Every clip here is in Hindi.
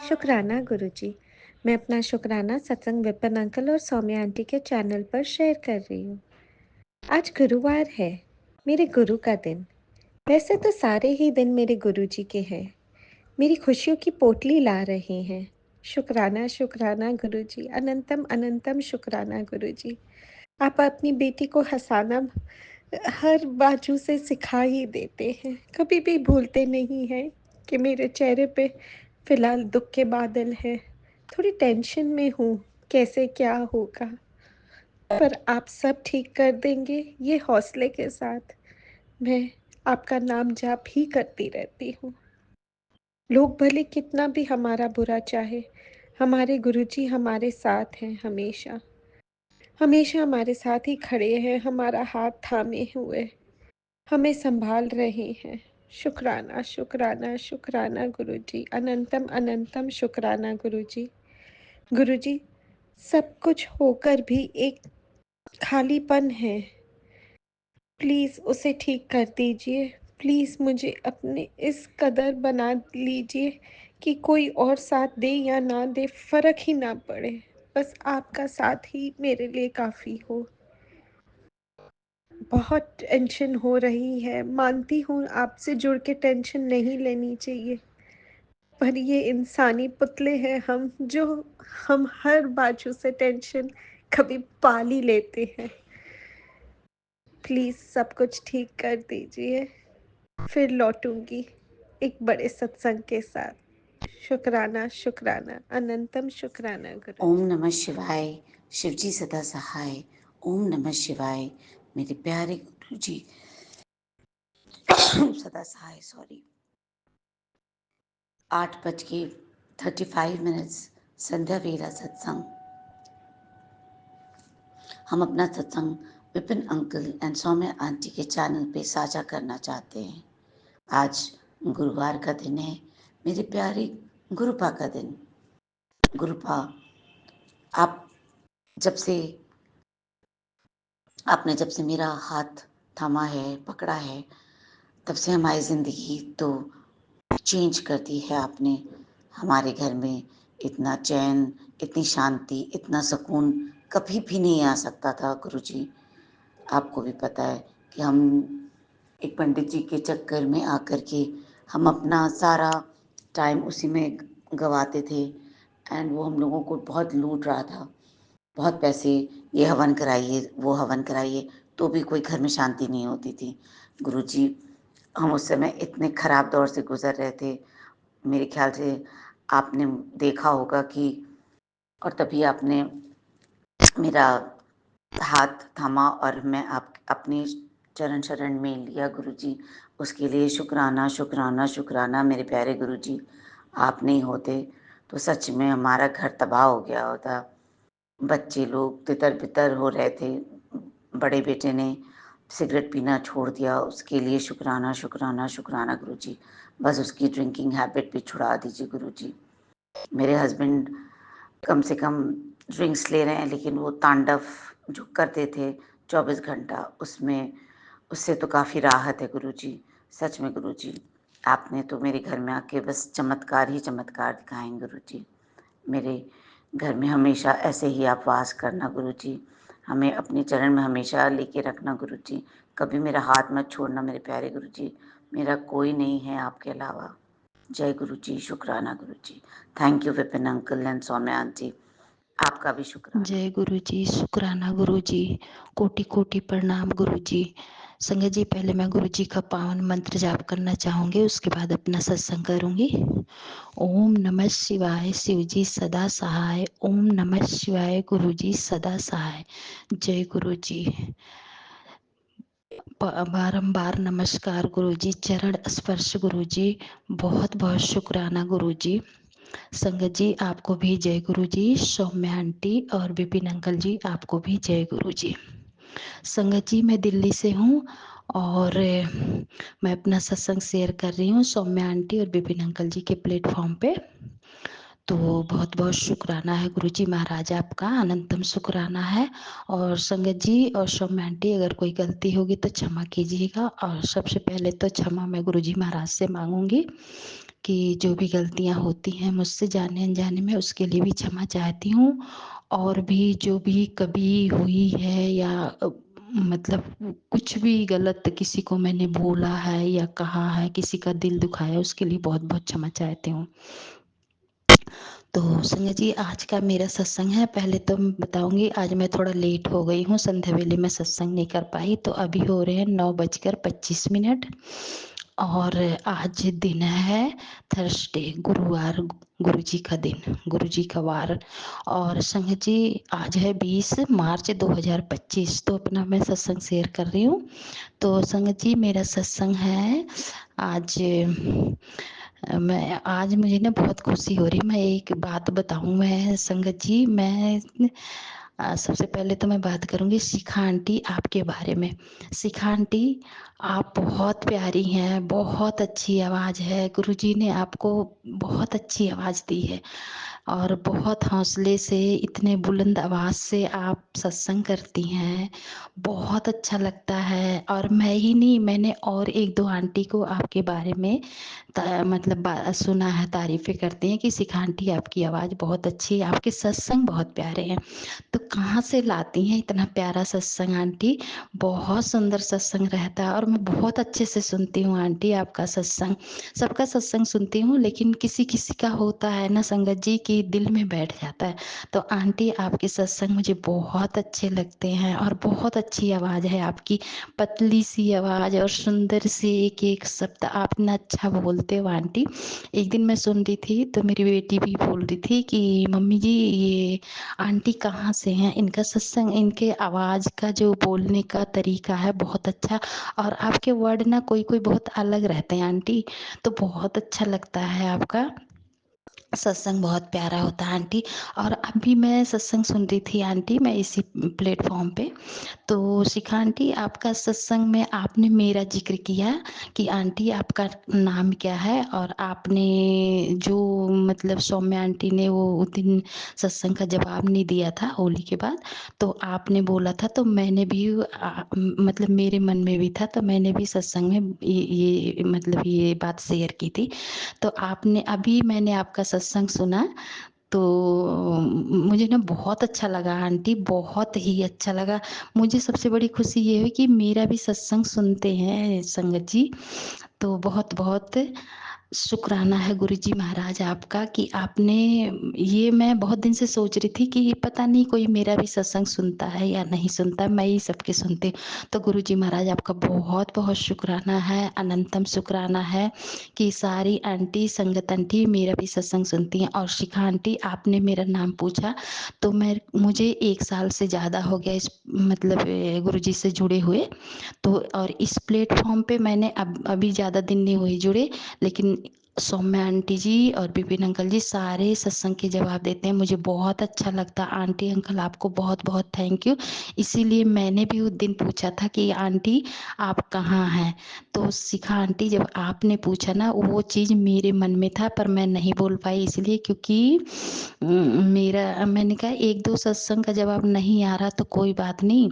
शुक्राना गुरुजी। मैं अपना शुक्राना सत्संग विपिन अंकल और सौम्या आंटी के चैनल पर शेयर कर रही हूँ। आज गुरुवार है, मेरे गुरु का दिन। वैसे तो सारे ही दिन मेरे गुरुजी के हैं, मेरी खुशियों की पोटली ला रहे हैं। शुक्राना शुक्राना गुरुजी, अनंतम अनंतम शुक्राना गुरुजी। आप अपनी बेटी को हंसाना हर बाजू से सिखा ही देते हैं, कभी भी भूलते नहीं हैं कि मेरे चेहरे पे फिलहाल दुख के बादल हैं। थोड़ी टेंशन में हूँ, कैसे क्या होगा, पर आप सब ठीक कर देंगे, ये हौसले के साथ मैं आपका नाम जाप ही करती रहती हूँ। लोग भले कितना भी हमारा बुरा चाहे, हमारे गुरुजी हमारे साथ हैं, हमेशा हमेशा हमारे साथ ही खड़े हैं, हमारा हाथ थामे हुए हमें संभाल रहे हैं। शुक्राना शुक्राना शुक्राना गुरुजी, अनंतम अनंतम शुक्राना गुरुजी। गुरुजी, सब कुछ होकर भी एक खालीपन है, प्लीज़ उसे ठीक कर दीजिए। प्लीज़ मुझे अपने इस कदर बना लीजिए कि कोई और साथ दे या ना दे, फ़र्क ही ना पड़े, बस आपका साथ ही मेरे लिए काफ़ी हो। बहुत टेंशन हो रही है, मानती हूँ आपसे जुड़ के टेंशन नहीं लेनी चाहिए, पर ये इंसानी पुतले हैं हम, जो हम हर बाजू से टेंशन कभी पाल ही लेते हैं। प्लीज़ सब कुछ ठीक कर दीजिए, फिर लौटूंगी एक बड़े सत्संग के साथ। शुक्राना शुक्राना, अनंतम शुक्राना ओम गुरुजी। नमः शिवाय। शिवजी सदा सहाय। ओम नमः शिवाय। मेरे प्यारे गुरु जी सदा सहाय। सॉरी, 8:35 संध्या वेला सत्संग। हम अपना सत्संग Vipin uncle and Saumya aunty के चैनल पे साझा करना चाहते हैं। आज गुरुवार का दिन है, मेरे प्यारे गुरुपा का दिन। गुरुपा, आप जब से आपने जब से मेरा हाथ थामा है, पकड़ा है, तब से हमारी ज़िंदगी तो चेंज कर दी है आपने। हमारे घर में इतना चैन, इतनी शांति, इतना सुकून कभी भी नहीं आ सकता था गुरुजी। आपको भी पता है कि हम एक पंडित जी के चक्कर में आकर के हम अपना सारा टाइम उसी में गवाते थे, एंड वो हम लोगों को बहुत लूट रहा था। बहुत पैसे, ये हवन कराइए, वो हवन कराइए, तो भी कोई घर में शांति नहीं होती थी। गुरुजी, हम उस समय इतने ख़राब दौर से गुज़र रहे थे। मेरे ख़्याल से आपने देखा होगा कि, और तभी आपने मेरा हाथ थामा और मैं आप अपनी चरण शरण में लिया गुरुजी। उसके लिए शुक्राना शुक्राना शुक्राना मेरे प्यारे गुरुजी। आप नहीं होते तो सच में हमारा घर तबाह हो गया होता। बच्चे लोग तितर-बितर हो रहे थे। बड़े बेटे ने सिगरेट पीना छोड़ दिया, उसके लिए शुक्राना शुक्राना शुक्राना गुरुजी। बस उसकी ड्रिंकिंग हैबिट भी छुड़ा दीजिए गुरुजी। मेरे हस्बैंड कम से कम ड्रिंक्स ले रहे हैं, लेकिन वो तांडव जो करते थे 24 घंटा, उसमें उससे तो काफ़ी राहत है गुरुजी। सच में गुरुजी, आपने तो मेरे घर में आके बस चमत्कार ही चमत्कार दिखाए हैं गुरुजी। मेरे घर में हमेशा ऐसे ही आप वास करना गुरुजी। हमें अपने चरण में हमेशा लेके रखना गुरुजी। कभी मेरा हाथ मत छोड़ना मेरे प्यारे गुरुजी। मेरा कोई नहीं है आपके अलावा। जय गुरुजी, शुक्राना गुरुजी। Thank you Vipin uncle and Saumya aunty, आपका भी शुक्राना। जय गुरु जी, शुक्राना गुरु जी, कोटि कोटि प्रणाम गुरु जी। संगत जी, पहले मैं गुरु जी का पावन मंत्र जाप करना चाहूंगी, उसके बाद अपना सत्संग करूंगी। ओम नमः शिवाय, शिव जी सदा सहाय। ओम नमः शिवाय, गुरु जी सदा सहाय। जय गुरु जी। बारंबार नमस्कार गुरु जी, चरण स्पर्श गुरु जी, बहुत बहुत शुक्राना गुरु जी। संगत जी, आपको भी जय गुरु जी। सौम्या आंटी और विपिन अंकल जी, आपको भी जय गुरु जी। संगत जी, मैं दिल्ली से हूँ और मैं अपना सत्संग शेयर कर रही हूँ सौम्या आंटी और विपिन अंकल जी के प्लेटफॉर्म पे। तो बहुत बहुत शुक्राना है गुरु जी महाराज, आपका अनंतम शुक्राना है। और संगत जी और सौम्या आंटी, अगर कोई गलती होगी तो क्षमा कीजिएगा। और सबसे पहले तो क्षमा मैं गुरु जी महाराज से मांगूंगी कि जो भी गलतियाँ होती हैं मुझसे जाने-अनजाने में, उसके लिए भी क्षमा चाहती हूँ। और भी जो भी कभी हुई है या मतलब कुछ भी गलत किसी को मैंने बोला है या कहा है, किसी का दिल दुखाया है, उसके लिए बहुत-बहुत क्षमा चाहती हूँ। तो संजय जी, आज का मेरा सत्संग है। पहले तो मैं बताऊँगी, आज मैं थोड़ा लेट हो गई हूँ, संध्या वेले में सत्संग नहीं कर पाई। तो अभी हो रहे हैं 9:25 और आज दिन है थर्सडे, गुरुवार, गुरुजी का दिन, गुरुजी का वार। और संगत जी, आज है 20 मार्च 2025। तो अपना मैं सत्संग शेयर कर रही हूँ। तो संगत जी, मेरा सत्संग है आज। मैं आज मुझे ना बहुत खुशी हो रही। मैं एक बात बताऊँ मैं संगत जी, मैं सबसे पहले तो मैं बात करूँगी शिखा आंटी आपके बारे में। शिखा आंटी, आप बहुत प्यारी हैं, बहुत अच्छी आवाज़ है। गुरुजी ने आपको बहुत अच्छी आवाज़ दी है और बहुत हौसले से, इतने बुलंद आवाज़ से आप सत्संग करती हैं, बहुत अच्छा लगता है। और मैं ही नहीं, मैंने और 1-2 आंटी को आपके बारे में मतलब सुना है, तारीफ़ें करती हैं कि शिखा आंटी आपकी आवाज़ बहुत अच्छी है, आपके सत्संग बहुत प्यारे हैं। तो कहाँ से लाती हैं इतना प्यारा सत्संग आंटी? बहुत सुंदर सत्संग रहता है और मैं बहुत अच्छे से सुनती हूँ आंटी आपका सत्संग। सबका सत्संग सुनती हूँ, लेकिन किसी-किसी का होता है ना संगत जी कि दिल में बैठ जाता है। तो आंटी, आपके सत्संग मुझे बहुत अच्छे लगते हैं और बहुत अच्छी आवाज़ है आपकी, पतली सी आवाज़ और सुंदर सी एक-एक शब्द आप इतना अच्छा बोलते हो आंटी। एक दिन मैं सुन रही थी तो मेरी बेटी भी बोल रही थी कि मम्मी जी, ये आंटी कहाँ से हैं? इनका सत्संग, इनके आवाज़ का जो बोलने का तरीका है बहुत अच्छा, और आपके वर्ड ना कोई-कोई बहुत अलग रहते हैं आंटी, तो बहुत अच्छा लगता है आपका सत्संग, बहुत प्यारा होता है आंटी। और अभी मैं सत्संग सुन रही थी आंटी, मैं इसी प्लेटफ़ॉर्म पे, तो शिखा आंटी, आपका सत्संग में आपने मेरा ज़िक्र किया कि आंटी आपका नाम क्या है, और आपने जो मतलब सौम्या आंटी ने वो उस दिन सत्संग का जवाब नहीं दिया था होली के बाद, तो आपने बोला था, तो मैंने भी मतलब मेरे मन में भी था, तो मैंने भी सत्संग में ये मतलब ये बात शेयर की थी। तो आपने अभी मैंने आपका सत्संग सुना, तो मुझे ना बहुत अच्छा लगा आंटी, बहुत ही अच्छा लगा। मुझे सबसे बड़ी खुशी ये हुई कि मेरा भी सत्संग सुनते हैं संगत जी। तो बहुत-बहुत शुक्राना है गुरुजी महाराज आपका कि आपने, ये मैं बहुत दिन से सोच रही थी कि पता नहीं कोई मेरा भी सत्संग सुनता है या नहीं सुनता, मैं ही सबके सुनती हूँ। तो गुरुजी महाराज आपका बहुत-बहुत शुक्राना है, अनंतम शुक्राना है कि सारी आंटी, संगत आंटी मेरा भी सत्संग सुनती हैं। और शिखा आंटी, आपने मेरा नाम पूछा, तो मुझे 1 साल से ज़्यादा हो गया इस मतलब गुरुजी से जुड़े हुए। तो और इस प्लेटफ़ॉर्म पे मैंने अभी ज़्यादा दिन नहीं हुए जुड़े, लेकिन सौम्या आंटी जी और विपिन अंकल जी सारे सत्संग के जवाब देते हैं, मुझे बहुत अच्छा लगता है। आंटी, अंकल, आपको बहुत-बहुत थैंक यू। इसीलिए मैंने भी उस दिन पूछा था कि आंटी आप कहाँ हैं? तो शिखा आंटी, जब आपने पूछा ना, वो चीज़ मेरे मन में था पर मैं नहीं बोल पाई, इसलिए क्योंकि मेरा, मैंने कहा 1-2 सत्संग का जवाब नहीं आ रहा तो कोई बात नहीं,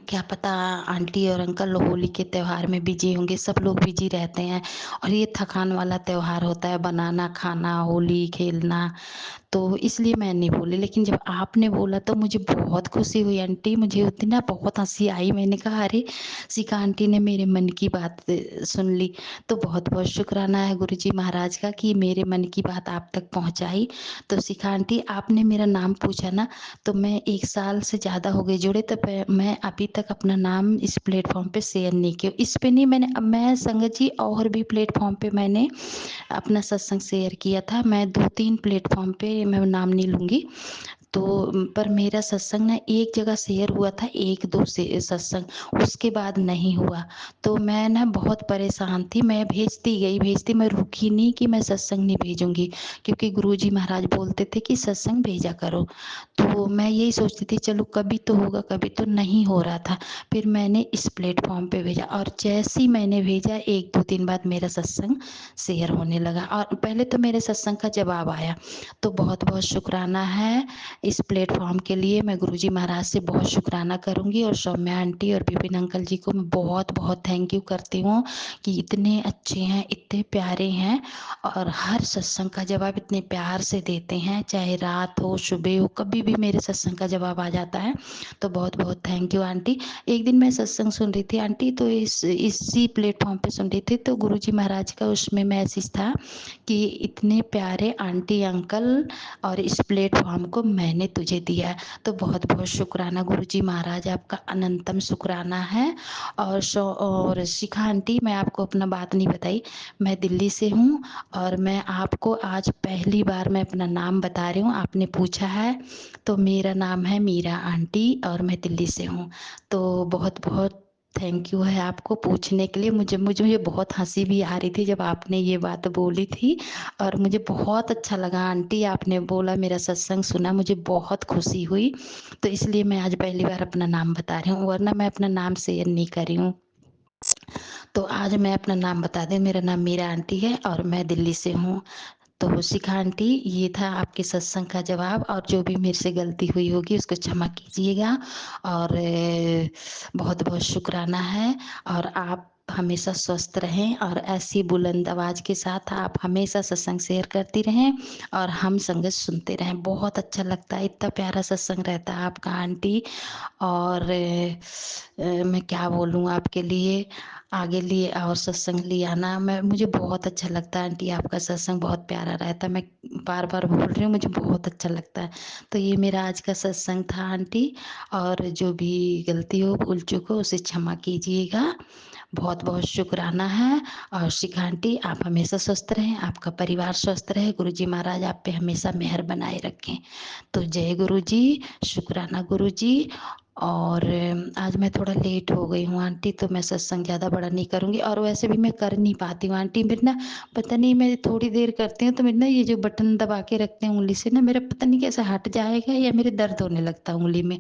क्या पता आंटी और अंकल होली के त्योहार में बिजी होंगे, सब लोग बिजी रहते हैं और ये थकान वाला त्योहार होता है, बनाना, खाना, होली खेलना, तो इसलिए मैं नहीं बोली। लेकिन जब आपने बोला तो मुझे बहुत खुशी हुई आंटी, मुझे उस दिन ना बहुत हँसी आई। मैंने कहा अरे! शिखा आंटी ने मेरे मन की बात सुन ली। तो बहुत-बहुत शुक्राना है गुरुजी महाराज का कि मेरे मन की बात आप तक पहुँचाई। तो शिखा आंटी, आपने मेरा नाम पूछा ना, तो मैं 1 साल से ज़्यादा हो गए जुड़े, तो मैं अभी तक अपना नाम इस प्लेटफ़ॉर्म पे शेयर नहीं किया। इस पे नहीं, मैं संगत जी और भी प्लेटफ़ॉर्म पे मैंने अपना सत्संग शेयर किया था। मैं 2-3 प्लेटफ़ॉर्म पे, मैं नाम नहीं लूँगी, तो पर मेरा सत्संग ना एक जगह शेयर हुआ था, 1-2 से सत्संग, उसके बाद नहीं हुआ। तो मैं ना बहुत परेशान थी, मैं भेजती, मैं रुकी नहीं कि मैं सत्संग नहीं भेजूँगी, क्योंकि गुरुजी महाराज बोलते थे कि सत्संग भेजा करो। तो मैं यही सोचती थी चलो कभी तो होगा, कभी तो नहीं हो रहा था। फिर मैंने इस प्लेटफ़ॉर्म पे भेजा और जैसे ही मैंने भेजा 1-2 दिन बाद मेरा सत्संग शेयर होने लगा और पहले तो मेरे सत्संग का जवाब आया। तो बहुत-बहुत शुक्राना है इस प्लेटफॉर्म के लिए मैं गुरुजी महाराज से बहुत शुक्राना करूँगी और सौम्या आंटी और विपिन अंकल जी को मैं बहुत बहुत थैंक यू करती हूँ कि इतने अच्छे हैं, इतने प्यारे हैं और हर सत्संग का जवाब इतने प्यार से देते हैं, चाहे रात हो सुबह हो, कभी भी मेरे सत्संग का जवाब आ जाता है। तो बहुत बहुत थैंक यू आंटी। एक दिन मैं सत्संग सुन रही थी आंटी, तो इसी प्लेटफॉर्म पे सुन रही थी, तो गुरुजी महाराज का उसमें मैसेज था कि इतने प्यारे आंटी अंकल और इस प्लेटफॉर्म को मैंने तुझे दिया। तो बहुत बहुत शुक्राना गुरुजी महाराज, आपका अनंतम शुक्राना है। और शिखा आंटी, मैं आपको अपना बात नहीं बताई, मैं दिल्ली से हूँ और मैं आपको आज पहली बार मैं अपना नाम बता रही हूँ, आपने पूछा है। तो मेरा नाम है मीरा आंटी और मैं दिल्ली से हूँ। तो बहुत बहुत थैंक यू है आपको पूछने के लिए। मुझे बहुत हंसी भी आ रही थी जब आपने ये बात बोली थी और मुझे बहुत अच्छा लगा आंटी, आपने बोला मेरा सत्संग सुना, मुझे बहुत खुशी हुई। तो इसलिए मैं आज पहली बार अपना नाम बता रही हूँ, वरना मैं अपना नाम शेयर नहीं कर रही हूँ। तो आज मैं अपना नाम बता दें, मेरा नाम मीरा आंटी है और मैं दिल्ली से हूँ। तो शिखा आंटी, ये था आपके सत्संग का जवाब और जो भी मेरे से गलती हुई होगी उसको क्षमा कीजिएगा और बहुत बहुत शुक्राना है। और आप हमेशा स्वस्थ रहें और ऐसी बुलंद आवाज़ के साथ आप हमेशा सत्संग शेयर करती रहें और हम संगत सुनते रहें। बहुत अच्छा लगता है, इतना प्यारा सत्संग रहता है आपका आंटी। और मैं क्या बोलूँ आपके लिए, आगे लिए और सत्संग लिए आना, मुझे बहुत अच्छा लगता है आंटी, आपका सत्संग बहुत प्यारा रहता है। मैं बार बार बोल रही हूँ, मुझे बहुत अच्छा लगता है। तो ये मेरा आज का सत्संग था आंटी, और जो भी गलती हो भूल चूक हो उसे क्षमा कीजिएगा। बहुत बहुत शुक्राना है। और शिखा आंटी, आप हमेशा स्वस्थ रहें, आपका परिवार स्वस्थ रहे, गुरुजी महाराज आप पे हमेशा मेहर बनाए रखें। तो जय गुरु जी, शुक्राना गुरु जी। और आज मैं थोड़ा लेट हो गई हूँ आंटी, तो मैं सत्संग ज़्यादा बड़ा नहीं करूँगी और वैसे भी मैं कर नहीं पाती हूँ आंटी। मेरे ना पता नहीं, मैं थोड़ी देर करती हूँ तो मेरे ना ये जो बटन दबा के रखते हैं उंगली से ना, मेरा पता नहीं कैसे हट जाएगा या मेरे दर्द होने लगता है उंगली में।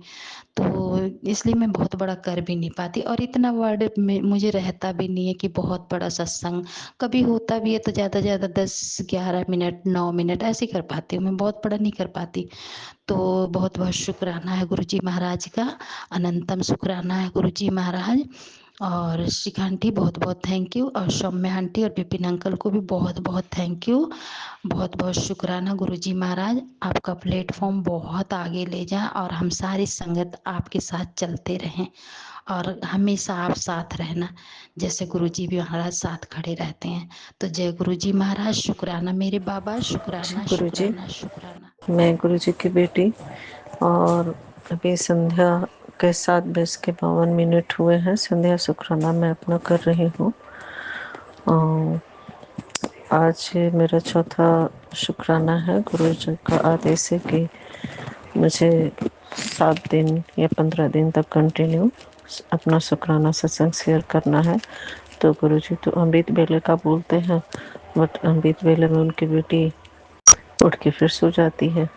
तो इसलिए मैं बहुत बड़ा कर भी नहीं पाती और इतना वर्ड में मुझे रहता भी नहीं है कि बहुत बड़ा सत्संग। कभी होता भी है तो ज़्यादा ज़्यादा 10-11 मिनट 9 मिनट ऐसे कर पाती हूँ, मैं बहुत बड़ा नहीं कर पाती। तो बहुत बहुत शुक्राना है गुरुजी महाराज का, अनंतम शुक्राना है गुरुजी महाराज। और शिखा आंटी बहुत बहुत थैंक यू, और सौम्या आंटी और विपिन अंकल को भी बहुत बहुत थैंक यू। बहुत बहुत शुक्राना गुरुजी महाराज, आपका प्लेटफॉर्म बहुत आगे ले जाए और हम सारी संगत आपके साथ चलते रहें और हमेशा आप साथ रहना, जैसे गुरुजी भी महाराज साथ खड़े रहते हैं। तो जय गुरुजी महाराज, शुक्राना मेरे बाबा, शुक्राना गुरुजी, शुक्राना शुक्राना। मैं गुरुजी की बेटी, और अभी संध्या के 7:52 हुए हैं। संध्या शुक्राना मैं अपना कर रही हूँ। आज मेरा चौथा शुक्राना है। गुरु जी का आदेश है कि मुझे 7 दिन या 15 दिन तक कंटिन्यू अपना शुक्राना सत्संग शेयर करना है। तो गुरु जी तो अमृत वेले का बोलते हैं, बट अमृत वेले में उनकी बेटी उठ के फिर सो जाती है।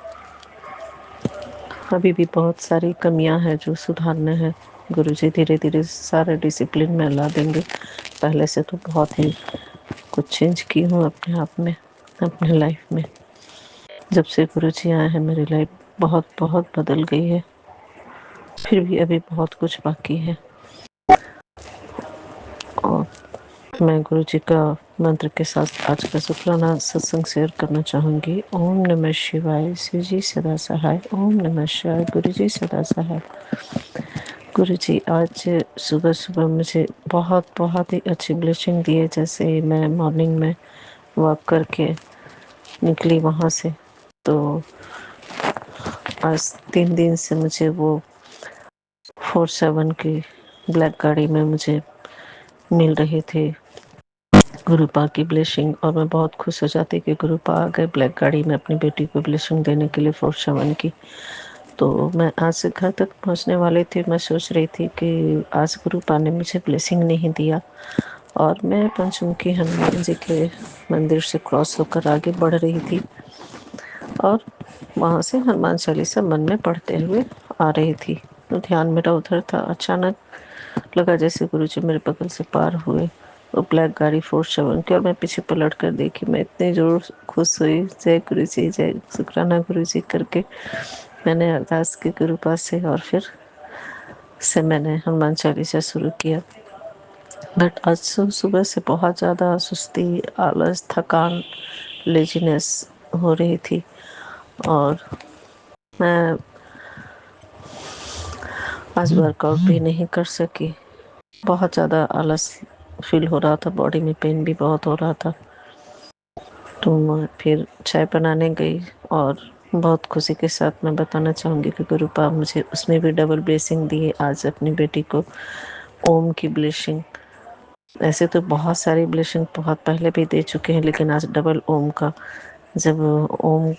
अभी भी बहुत सारी कमियां हैं जो सुधारने हैं। गुरुजी धीरे धीरे सारे डिसिप्लिन में ला देंगे। पहले से तो बहुत ही कुछ चेंज की हूँ अपने आप में, अपने लाइफ में। जब से गुरुजी आए हैं मेरी लाइफ बहुत बहुत बदल गई है। फिर भी अभी बहुत कुछ बाकी है। और मैं गुरुजी का मंत्र के साथ आज का शुक्राना सत्संग शेयर करना चाहूँगी। ओम नमः शिवाय, शिव जी सदा सहाय। ओम नमः शिवाय, गुरु जी सदा सहाय। गुरु जी आज सुबह सुबह मुझे बहुत बहुत ही अच्छी ब्लेसिंग दी है। जैसे मैं मॉर्निंग में वॉक करके निकली वहाँ से, तो आज 3 दिन से मुझे वो 47 की ब्लैक गाड़ी में मुझे मिल रही थी गुरुपा की ब्लेसिंग। और मैं बहुत खुश हो जाती कि गुरुपा आ गए ब्लैक गाड़ी में अपनी बेटी को ब्लेसिंग देने के लिए 47 की। तो मैं आज से घर तक पहुंचने वाली थी। मैं सोच रही थी कि आज गुरुपा ने मुझे ब्लेसिंग नहीं दिया, और मैं पंचमुखी हनुमान जी के मंदिर से क्रॉस होकर आगे बढ़ रही थी और वहाँ से हनुमान चालीसा मन में पढ़ते हुए आ रही थी। तो ध्यान मेरा उधर था। अचानक लगा जैसे गुरुजी मेरे बगल से पार हुए, वो ब्लैक गाड़ी 47 की, और मैं पीछे पलट कर देखी। मैं इतनी जोर खुश हुई, जय गुरु जी, जय शुक्राना गुरु जी करके। मैंने अरदास की कृपा से और फिर से मैंने हनुमान चालीसा शुरू किया। बट आज सुबह से बहुत ज़्यादा सुस्ती, आलस, थकान, लेजीनेस हो रही थी और मैं आज वर्कआउट भी नहीं कर सकी। बहुत ज़्यादा आलस फील हो रहा था, बॉडी में पेन भी बहुत हो रहा था। तो मैं फिर चाय बनाने गई और बहुत खुशी के साथ मैं बताना चाहूँगी कि गुरुपा मुझे उसमें भी डबल ब्लेसिंग दिए आज अपनी बेटी को, ओम की ब्लेसिंग। ऐसे तो बहुत सारी ब्लेसिंग बहुत पहले भी दे चुके हैं, लेकिन आज डबल ओम का। जब ओम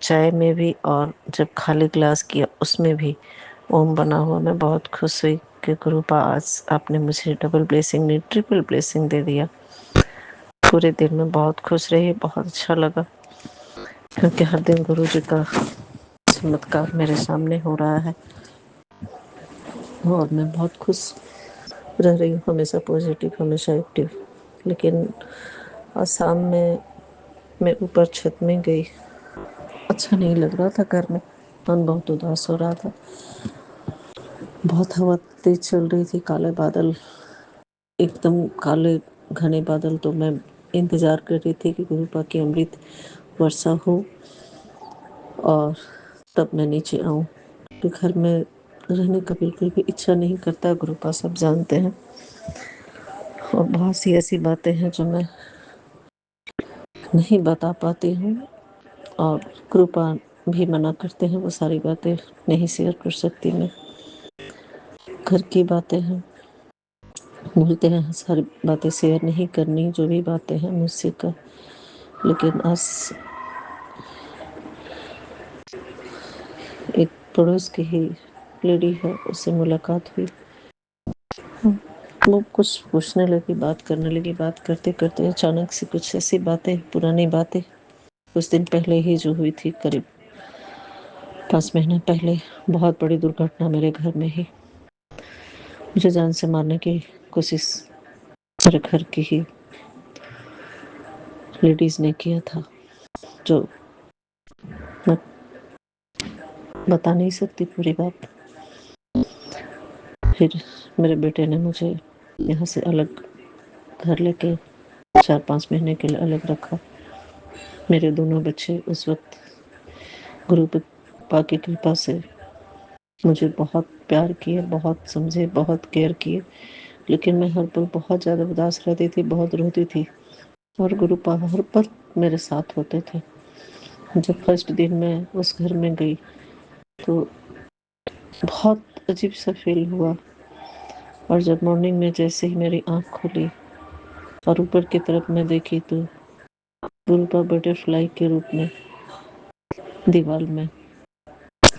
चाय में भी और जब खाली ग्लास किया उसमें भी ओम बना हुआ, मैं बहुत खुश हुई कि गुरुपा आज आपने मुझे डबल ब्लेसिंग नहीं, ट्रिपल ब्लेसिंग दे दिया। पूरे दिन में बहुत खुश रही, बहुत अच्छा लगा, क्योंकि हर दिन गुरु जी का चमत्कार मेरे सामने हो रहा है और मैं बहुत खुश रह रही हूँ, हमेशा पॉजिटिव, हमेशा एक्टिव। लेकिन आज शाम में मैं ऊपर छत में गई, अच्छा नहीं लग रहा था घर में, मन बहुत उदास हो रहा था। बहुत हवा तेज चल रही थी, काले बादल, एकदम काले घने बादल। तो मैं इंतज़ार कर रही थी कि गुरुपा की अमृत वर्षा हो और तब मैं नीचे आऊँ, तो घर में रहने का बिल्कुल भी इच्छा नहीं करता, गुरुपा सब जानते हैं। और बहुत सी ऐसी बातें हैं जो मैं नहीं बता पाती हूँ और कृपा भी मना करते हैं, वो सारी बातें नहीं शेयर कर सकती मैं। घर की बातें हैं, बोलते हैं सारी बातें शेयर नहीं करनी, जो भी बातें हैं मुझसे कर। लेकिन आज एक पड़ोस की ही लेडी है, उससे मुलाकात हुई। वो कुछ पूछने लगी, बात करने लगी। बात करते करते अचानक से कुछ ऐसी बातें, पुरानी बातें, कुछ दिन पहले ही जो हुई थी, करीब 5 महीने पहले, बहुत बड़ी दुर्घटना मेरे घर में ही। मुझे जान से मारने की कोशिश मेरे घर की ही लेडीज ने किया था, जो मैं बता नहीं सकती पूरी बात। फिर मेरे बेटे ने मुझे यहाँ से अलग घर लेके 4-5 महीने के लिए अलग रखा। मेरे दोनों बच्चे उस वक्त गुरु पा की कृपा से मुझे बहुत प्यार किए, बहुत समझे, बहुत केयर किए। लेकिन मैं हर पल बहुत ज़्यादा उदास रहती थी, बहुत रोती थी और गुरुपा हर पल मेरे साथ होते थे। जब फर्स्ट दिन मैं उस घर में गई तो बहुत अजीब सा फील हुआ, और जब मॉर्निंग में जैसे ही मेरी आँख खुली और ऊपर की तरफ मैं देखी तो गुरुपा बटरफ्लाई के रूप में दीवार में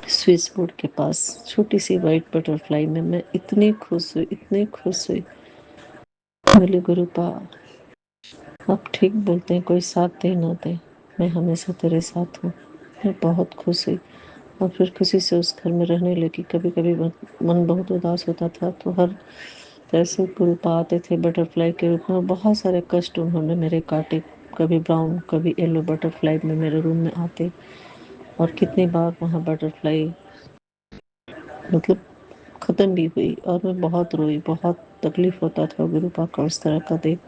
स्विच बोर्ड के पास छोटी सी वाइट बटरफ्लाई में मैं इतनी खुश हुई, इतनी खुश हुई। बोले गुरुपा आप ठीक बोलते हैं, कोई साथ दे ना दे, मैं हमेशा तेरे साथ हूँ। मैं बहुत खुश हुई और फिर खुशी से उस घर में रहने लगी। कभी कभी मन बहुत उदास होता था तो हर तरह से गुरुपा आते थे बटरफ्लाई के रूप में। बहुत सारे कष्ट उन्होंने मेरे काटे, कभी ब्राउन कभी येलो बटरफ्लाई में मेरे रूम में आते, और कितनी बार वहाँ बटरफ्लाई मतलब ख़त्म भी हुई और मैं बहुत रोई। बहुत तकलीफ़ होता था गुरुपा का उस तरह का देख,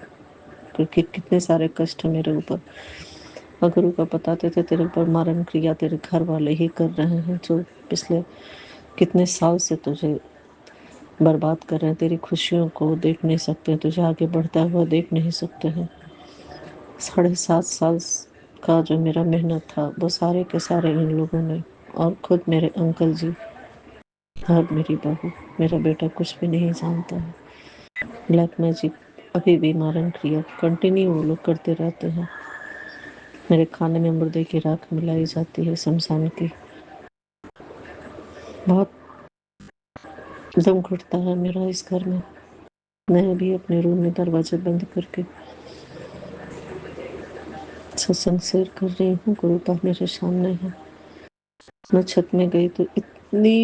क्योंकि कितने सारे कष्ट हैं मेरे ऊपर। और गुरुपा बताते थे तेरे ऊपर मारण क्रिया तेरे घर वाले ही कर रहे हैं, जो पिछले कितने साल से तुझे बर्बाद कर रहे हैं। तेरी खुशियों को देख नहीं सकते, तुझे आगे बढ़ता हुआ देख नहीं सकते हैं। 7.5 साल का जो मेरा मेहनत था वो सारे के सारे इन लोगों ने, और खुद मेरे अंकल जी और मेरी बहू, मेरा बेटा कुछ भी नहीं जानता है। ब्लैक मैजिक अभी भी मारण क्रिया कंटिन्यू वो लोग करते रहते हैं। मेरे खाने में मुर्दे की राख मिलाई जाती है, शमशान की। बहुत दम घुटता है मेरा इस घर में। मैं अभी अपने रूम में दरवाजे बंद करके सत्संग शेयर कर रही हूँ, गुरुपा मेरे सामने है। मैं छत में गई तो इतनी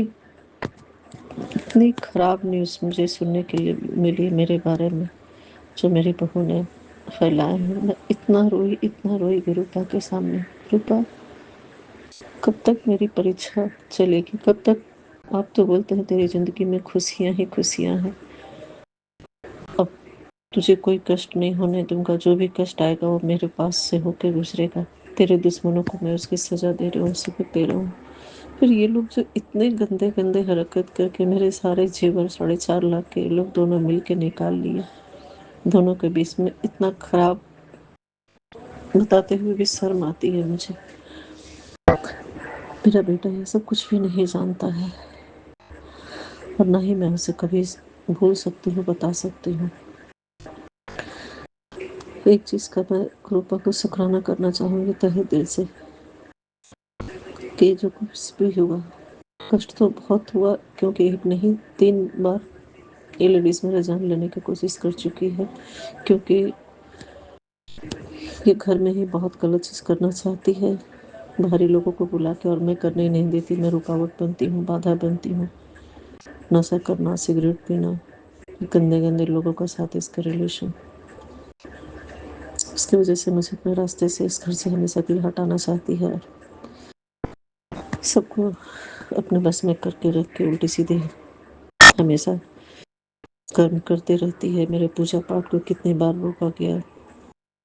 इतनी खराब न्यूज़ मुझे सुनने के लिए मिली मेरे बारे में, जो मेरी बहू ने फैलाए हैं। मैं इतना रोई, इतना रोई गुरुपा के सामने। गुरुपा कब तक मेरी परीक्षा चलेगी? कब तक? आप तो बोलते हैं तेरी ज़िंदगी में खुशियाँ ही खुशियाँ हैं। अब तुझे कोई कष्ट नहीं होने दूँगा, जो भी कष्ट आएगा वो मेरे पास से होके गुज़रेगा। तेरे दुश्मनों को मैं उसकी सज़ा दे रही हूँ, सबक दे रहा हूँ। फिर ये लोग जो इतने गंदे-गंदे हरकत करके मेरे सारे जेवर 4.5 लाख के ये लोग दोनों मिल के निकाल लिए। दोनों के बीच में इतना खराब बताते हुए भी शर्म आती है मुझे। मेरा बेटा ये सब कुछ भी नहीं जानता है और ना ही मैं उसे कभी भूल सकती हूँ, बता सकती हूँ। एक चीज़ का मैं कृपा को शुक्राना करना चाहूँगी तहे दिल से कि जो कुछ भी हुआ, कष्ट तो बहुत हुआ, क्योंकि एक नहीं 3 बार ये लेडीज़ मेरा जान लेने की कोशिश कर चुकी है, क्योंकि ये घर में ही बहुत गलत चीज़ करना चाहती है। बाहरी लोगों को बुला के, और मैं करने ही नहीं देती। मैं रुकावट बनती हूँ, बाधा बनती हूँ। नशा करना, सिगरेट पीना, गंदे गंदे लोगों के साथ इसका रिलेशन, उसकी वजह से मुझे अपने रास्ते से, इस घर से हमेशा के लिए हटाना चाहती है। सबको अपने बस में करके रख के उल्टी सीधे हमेशा कर्म करते रहती है। मेरे पूजा पाठ को कितनी बार रोका गया,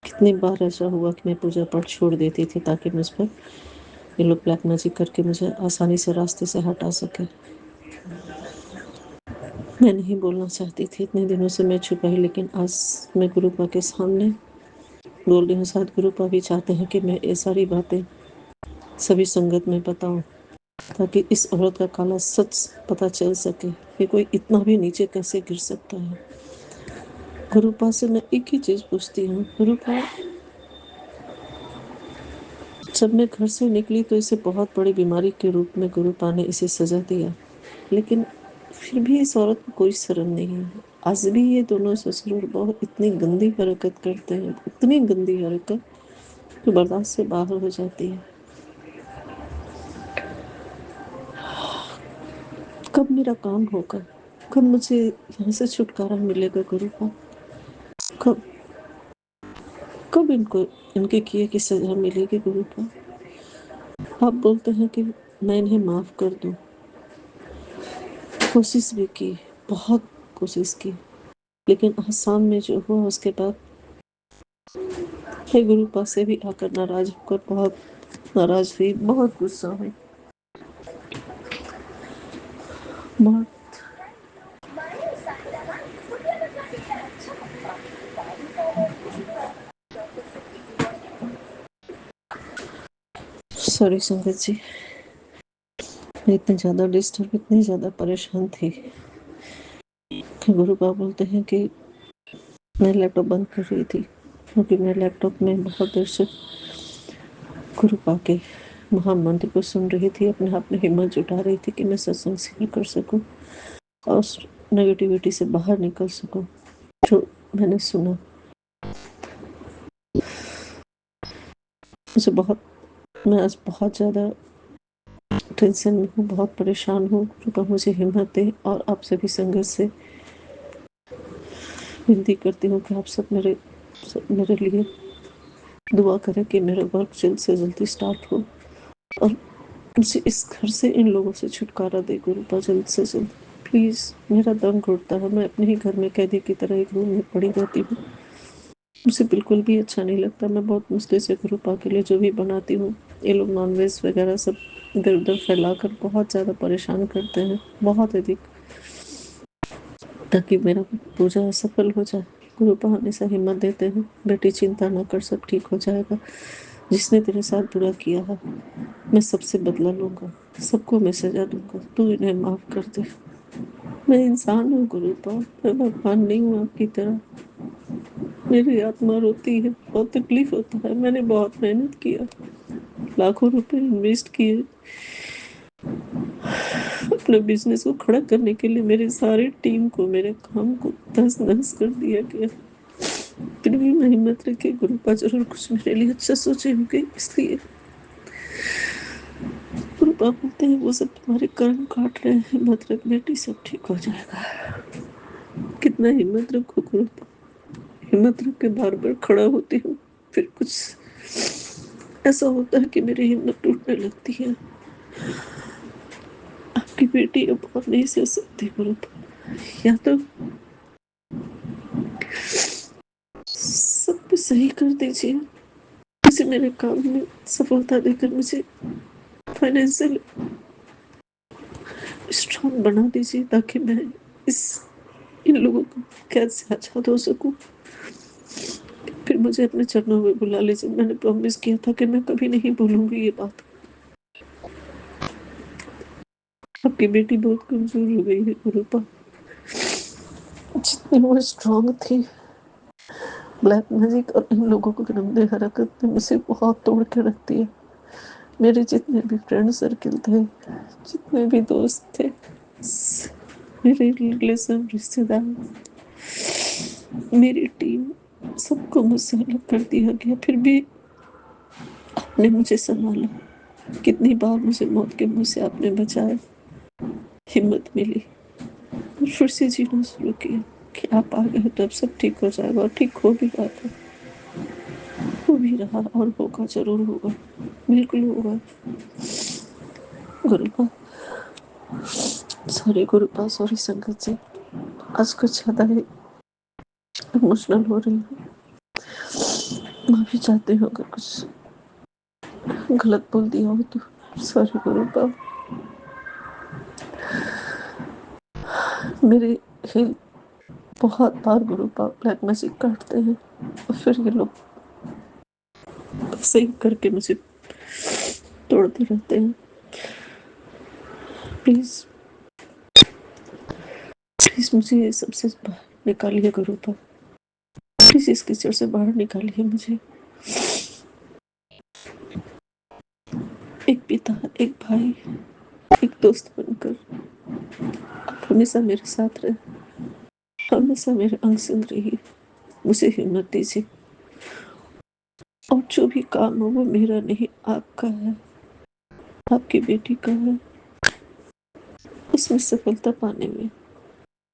कितनी बार ऐसा हुआ कि मैं पूजा पाठ छोड़ देती थी ताकि मुझ पर ये लोग ब्लैक मैजिक करके मुझे आसानी से रास्ते से हटा सके। मैं नहीं बोलना चाहती थी, इतने दिनों से मैं छुपाई, लेकिन आज मैं गुरुपा के सामने बोल रही हूँ। शायद गुरुपा भी चाहते हैं कि मैं ये सारी बातें सभी संगत में बताऊं, ताकि इस औरत का काला सच पता चल सके कि कोई इतना भी नीचे कैसे गिर सकता है। गुरुपा से मैं एक ही चीज़ पूछती हूँ, गुरुपा, जब मैं घर से निकली तो इसे बहुत बड़ी बीमारी के रूप में गुरुपा ने इसे सजा दिया, लेकिन फिर भी इस औरत को कोई शर्म नहीं है। आज भी ये दोनों ससुर बहुत इतनी गंदी हरकत करते हैं, इतनी गंदी हरकत जो बर्दाश्त से बाहर हो जाती है। कब मेरा काम होगा? कब मुझे यहाँ से छुटकारा मिलेगा गुरुपा? कब कब इनको इनके किए की सजा मिलेगी गुरुपा? आप बोलते हैं कि मैं इन्हें माफ़ कर दूं। कोशिश भी की, बहुत कोशिश की, लेकिन आसाम में जो हुआ उसके बाद मैं गुरुपा से भी आकर नाराज होकर बहुत नाराज हुई, बहुत गुस्सा हुई, बहुत। सॉरी संगत जी, मैं इतनी ज़्यादा डिस्टर्ब, इतनी ज़्यादा परेशान थी कि गुरुपा बोलते हैं कि मैं लैपटॉप बंद कर रही थी, क्योंकि मैं लैपटॉप में बहुत देर से गुरुपा के महामंत्र को सुन रही थी। अपने आप में हिम्मत जुटा रही थी कि मैं सत्संग शेयर कर सकूं और उस नेगेटिविटी से बाहर निकल सकूं जो मैंने सुना। मुझे बहुत, मैं आज बहुत ज़्यादा टेंशन में हूँ, बहुत परेशान हूँ। कृपया मुझे हिम्मत दें और आप सभी संगत से विनती करती हूँ कि आप सब मेरे लिए दुआ करें कि मेरा वर्क जल्द से जल्दी स्टार्ट हो और मुझे इस घर से, इन लोगों से छुटकारा दे गुरुपा, जल्द से जल्द प्लीज़। मेरा दम घुटता है, मैं अपने ही घर में कैदी की तरह एक रूम में पड़ी रहती हूँ। मुझे बिल्कुल भी अच्छा नहीं लगता। मैं बहुत मुश्किल से गुरुपा के लिए जो भी बनाती हूँ, ये लोग नॉनवेज वगैरह सब इधर उधर फैलाकर बहुत ज़्यादा परेशान करते हैं, बहुत अधिक, ताकि मेरा पूजा सफल हो जाए। गुरुपा हमेशा हिम्मत देते हैं, बेटी चिंता ना कर, सब ठीक हो जाएगा। जिसने तेरे साथ बुरा किया है मैं सबसे बदला लूँगा, सबको मैं सजा दूँगा, तू इन्हें माफ़ कर दे। मैं इंसान हूँ गुरुपा, मैं भगवान नहीं हूँ आपकी तरह। मेरी आत्मा रोती है, बहुत तकलीफ होता है। मैंने बहुत मेहनत किया, लाखों रुपए इन्वेस्ट किए अपने बिजनेस को खड़ा करने के लिए। मेरे सारे टीम को, मेरे काम को तहस नहस कर दिया गया। फिर भी मैं हिम्मत रखी, गुरुपा जरूर कुछ मेरे लिए अच्छा सोचे होंगे, इसलिए गुरुपा बोलते हैं वो सब तुम्हारे कर्म काट रहे हैं, हिम्मत रख बेटी, सब ठीक हो जाएगा। कितना हिम्मत रखो गुरुपा, हिम्मत रख के बार बार खड़ा होती हूँ, फिर कुछ ऐसा होता है कि मेरी हिम्मत टूटने लगती है। आपकी बेटी अब और नहीं सह सकती गुरु। या तो सब कुछ सही कर दीजिए, मुझे मेरे काम में सफलता देकर मुझे फाइनेंशियल स्ट्रॉन्ग बना दीजिए, ताकि मैं इस इन लोगों को कैद से आजाद हो सकूं। फिर मुझे अपने चरणों में बुला लीजिए। मैंने प्रॉमिस किया था कि मैं कभी नहीं भूलूंगी ये बात। आपकी बेटी बहुत कमजोर हो गई है गुरुपा। जितनी वो स्ट्रांग थी, ब्लैक मैजिक और इन लोगों को गंदे हरकत ने मुझे बहुत तोड़ के रख दिया। मेरे जितने भी फ्रेंड सर्किल थे, जितने भी दोस्त थे, मेरे रिलेशन, रिश्तेदार, मेरी टीम, सबको मुझसे अलग कर दिया गया। फिर भी आपने मुझे संभाला। कितनी बार मुझे मौत के मुंह से आपने बचाया, हिम्मत मिली और फिर से जीना शुरू किया कि आप आ गए तो अब सब ठीक हो जाएगा। और ठीक हो भी रहा था, हो भी रहा और होगा, जरूर होगा, बिल्कुल होगा। गुरुपा सॉरी, गुरुपा सॉरी संगत जी, आज कुछ ज्यादा ही इमोशनल हो रही हूँ। माफी चाहती हूँ अगर कुछ गलत बोल दिया हो तो। सॉरी गुरुपा। मेरे हिल बहुत बार गुरुपा ब्लैक मैजिक काटते हैं और फिर ये लोग सही करके मुझे तोड़ते रहते हैं। प्लीज प्लीज मुझे ये सबसे बाहर निकालिए गुरुपा। प्लीज इस कीचड़ से बाहर निकालिए मुझे। एक पिता, एक भाई, एक दोस्त बनकर आप हमेशा मेरे साथ रहे, हमेशा मेरे अंग संग रही। मुझे हिम्मत दीजिए और जो भी काम हो वो मेरा नहीं, आपका है, आपकी बेटी का है। उसमें सफलता पाने में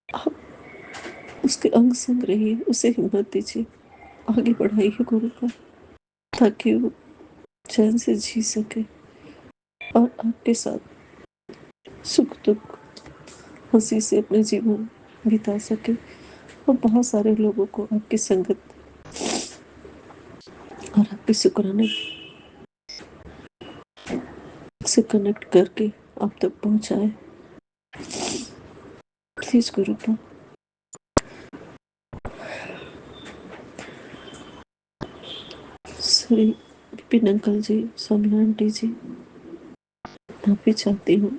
आप उसके अंग संग रहिए, उसे हिम्मत दीजिए, आगे बढ़ाइए गुरु का, ताकि वो चैन से जी सके और आपके साथ सुख दुख, हंसी से अपने जीवन बिता सके और बहुत सारे लोगों को आपकी संगत और आपके शुक्राने से कनेक्ट करके आप तक पहुंचाए। प्लीज गुरु का श्री विपिन अंकल जी, सौम्या आंटी जी, माफी चाहती हूँ।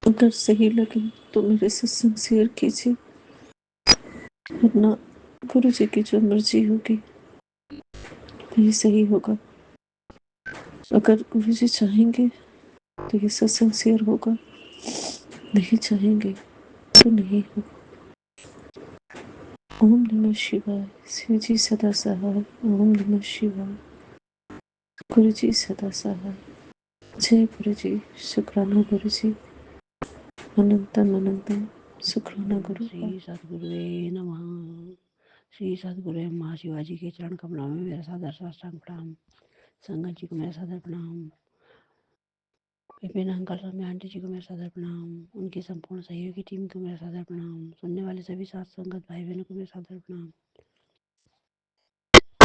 अगर सही लगे तो मेरे से शेयर कीजिए, वरना गुरु जी की जो मर्जी होगी वही सही होगा। अगर गुरु जी चाहेंगे तो ये सत्संग शेयर होगा, नहीं चाहेंगे तो नहीं होगा। ओम नमः शिवाय। शिव जी सदा सहाय। ओम नमः शिवाय। गुरु जी सदा सहाय। जय गुरु जी। शुक्राना गुरु जी। अनंतम अनंतम शुक्राना गुरु। श्री सद्गुरुवे नमः। श्री सद्गुरु माँ शिवाजी के चरण कमलों में मेरा सादर साष्टांग प्रणाम। संगत जी को मेरा सादर प्रणाम। विपिन अंकल सौम्या आंटी जी को मेरा सादर प्रणाम। उनकी संपूर्ण सहयोगी टीम को मेरा सादर प्रणाम। सुनने वाले सभी साथ संगत भाई बहनों को मेरा सादर प्रणाम।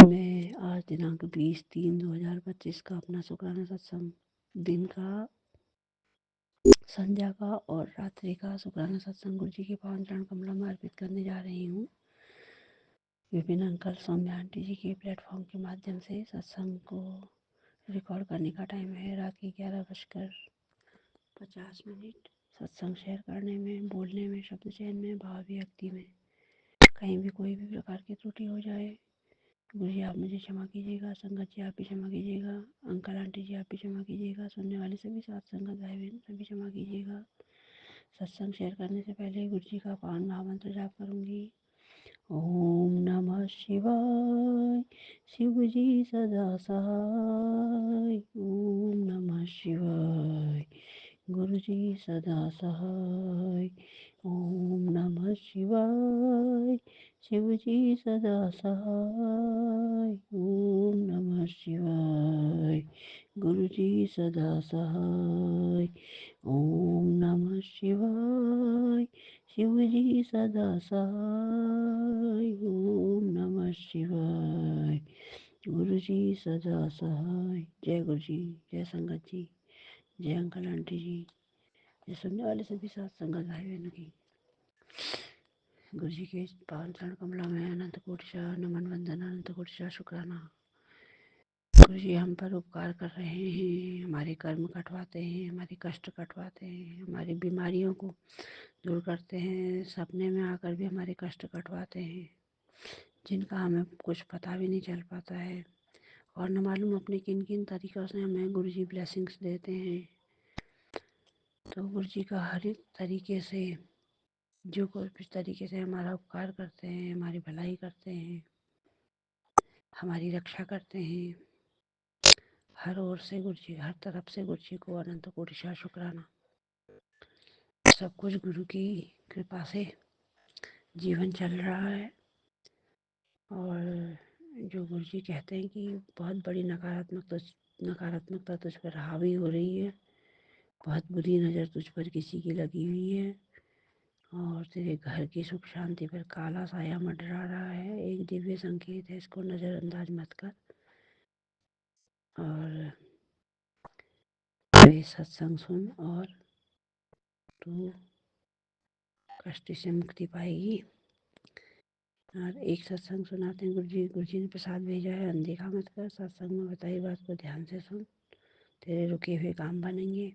मैं आज दिनांक 20/3/2025 का अपना शुक्राना सत्संग दिन का, संध्या का और रात्रि का शुक्राना सत्संग गुरु जी के पावन चरण कमलों में अर्पित करने जा रही हूँ। विपिन अंकल सौम्या आंटी जी के प्लेटफॉर्म के माध्यम से सत्संग को रिकॉर्ड करने का टाइम है रात के 11:50। सत्संग शेयर करने में, बोलने में, शब्द चयन में, भाव अभिव्यक्ति में कहीं भी कोई भी प्रकार की त्रुटि हो जाए, गुरु जी आप मुझे क्षमा कीजिएगा, संगत जी आप भी क्षमा कीजिएगा, अंकल आंटी जी आप भी क्षमा कीजिएगा, सुनने वाले सभी साथ संगत भाई बहन सभी क्षमा कीजिएगा। सत्संग शेयर करने से पहले गुरु जी का पावन महामंत्र जाप करूँगी। ओम नमः शिवाय। शिव जी सदा सहाय। ओम नमः शिवाय। गुरु जी सदा सहाय। ओम नमः शिवाय। शिव जी सदा सहाय। ओम नमः शिवाय। गुरुजी सदा सहाय। ओम नमः शिवाय। शिवजी सदा सहाय। ओम नमः शिवाय। गुरुजी सदा सहाय। जय गुरुजी, जय संगत जी, जय अंकल आंटी जी, जय सुनने वाले सभी साथ संगत भाई बहनों की। गुरुजी के पावन चरण कमलों में अनंत कोटि नमन वंदन, अनंत कोटि शुक्राना। गुरुजी हम पर उपकार कर रहे हैं, हमारे कर्म कटवाते हैं, हमारे कष्ट कटवाते हैं, हमारी बीमारियों को दूर करते हैं, सपने में आकर भी हमारे कष्ट कटवाते हैं, जिनका हमें कुछ पता भी नहीं चल पाता है, और न मालूम अपने किन किन तरीक़ों से हमें गुरुजी ब्लेसिंग्स देते हैं। तो गुरुजी का हर एक तरीके से, जो कुछ भी तरीके से हमारा उपकार करते हैं, हमारी भलाई करते हैं, हमारी रक्षा करते हैं, हर ओर से गुरुजी, हर तरफ से गुरुजी को अनंत कोटि शुक्राना। सब कुछ गुरु की कृपा से जीवन चल रहा है, और जो गुरुजी कहते हैं कि बहुत बड़ी नकारात्मकता तुझ पर हावी हो रही है, बहुत बुरी नज़र तुझ पर किसी की लगी हुई है, और तेरे घर की सुख शांति पर काला साया मंडरा रहा है। एक दिव्य संकेत है, इसको नज़रअंदाज मत कर, और ये सत्संग सुन और तू कष्ट से मुक्ति पाएगी। और एक सत्संग सुनाते हैं गुरुजी ने प्रसाद भेजा है, अनदेखा मत कर, सत्संग में बताई बात को ध्यान से सुन, तेरे रुके हुए काम बनेंगे।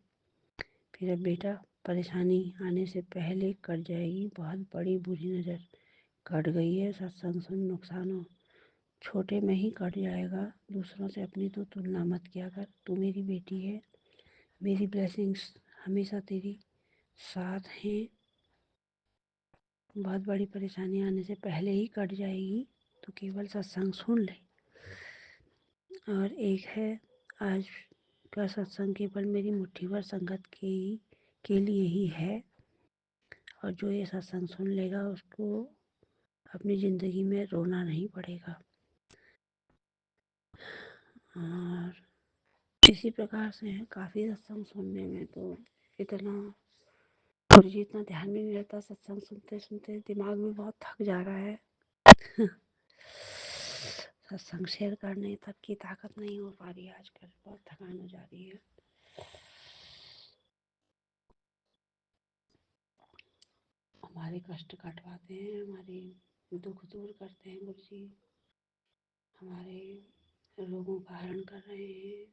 फिर अब बेटा, परेशानी आने से पहले कट जाएगी, बहुत बड़ी बुरी नज़र कट गई है, सत्संग सुन, नुकसान हो छोटे में ही कट जाएगा। दूसरों से अपनी तो तुलना मत किया कर, तू मेरी बेटी है, मेरी ब्लेसिंग्स हमेशा तेरी साथ हैं। बहुत बड़ी परेशानी आने से पहले ही कट जाएगी, तो केवल सत्संग सुन ले। और एक है, आज का सत्संग केवल मेरी मुट्ठी भर संगत के लिए ही है, और जो ये सत्संग सुन लेगा उसको अपनी ज़िंदगी में रोना नहीं पड़ेगा। और इसी प्रकार से है, काफ़ी सत्संग सुनने में तो इतना गुरुजी इतना ध्यान में नहीं रहता, सत्संग सुनते सुनते दिमाग में बहुत थक जा रहा है। सत्संग शेयर करने तक की ताकत नहीं हो पा रही है आजकल, बहुत थकान हो जा रही है। हमारे कष्ट कटवाते हैं, हमारे दुख दूर करते हैं गुरुजी, हमारे रोगों का हरण कर रहे हैं।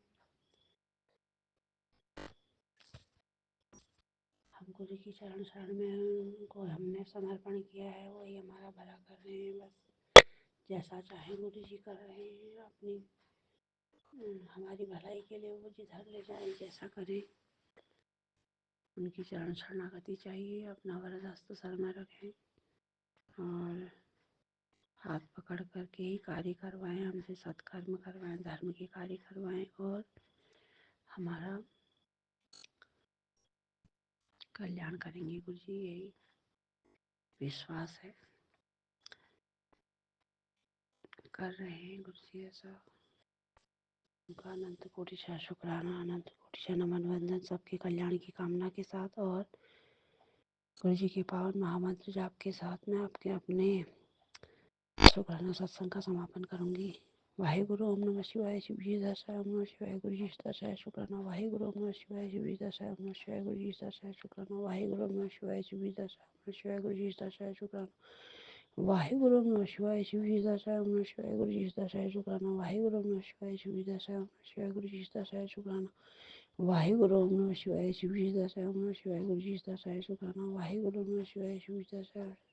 हम गुरु की चरण शरण में उनको हमने समर्पण किया है, वही हमारा भला कर रहे हैं। बस जैसा चाहे गुरु जी कर रहे हैं, अपनी हमारी भलाई के लिए वो जिधर ले जाए, जैसा करें, उनकी चरण शरणागति चाहिए। अपना वरद हस्त सर में रखें और हाथ पकड़ करके ही कार्य करवाएं, हमसे सत्कर्म करवाएं, धर्म के कार्य करवाएं, और हमारा कल्याण करेंगे गुरुजी, यही विश्वास है। कर रहे हैं गुरुजी ऐसा। उनका अनंत कोटि शुक्राना, अनंत कोटि नमन वंदन, सबके कल्याण की कामना के साथ, और गुरुजी के पावन महामंत्र जाप के साथ में आपके अपने शुक्राना सत्संग का समापन करूंगी। वाहेगुरु ओम नमः शिवाय, शिव जी दर्शाय ओम नमः शिवाय, गुरु जी दर्शाय शुक्राना। वाहेगुरु ओम नमः शिवाय, शिव जी दर्शाय ओम नमः शिवाय, गुरु जी दर्शाय शुक्राना। वाहेगुरु ओम नमः शिवाय, शिव जी दर्शाय ओम नमः शिवाय, गुरु जी दर्शाय शुक्राना। वाहेगुरु ओम नमः शिवाय, शिव जी दर्शाय ओम नमः शिवाय, गुरु जी दर्शाय शुक्राना। वाहेगुरु ओम नमः शिवाय, शिव जी दर्शाय ओम नमः शिवाय, गुरु जी दर्शाय शुक्राना। वाहेगुरु ओम नमः शिवाय, शिव जी दर्शाय ओम नमः शिवाय, गुरु जी दर्शाय शुक्राना। वाहेगुरु ओम नमः शिवाय, शिव जी दर्शाय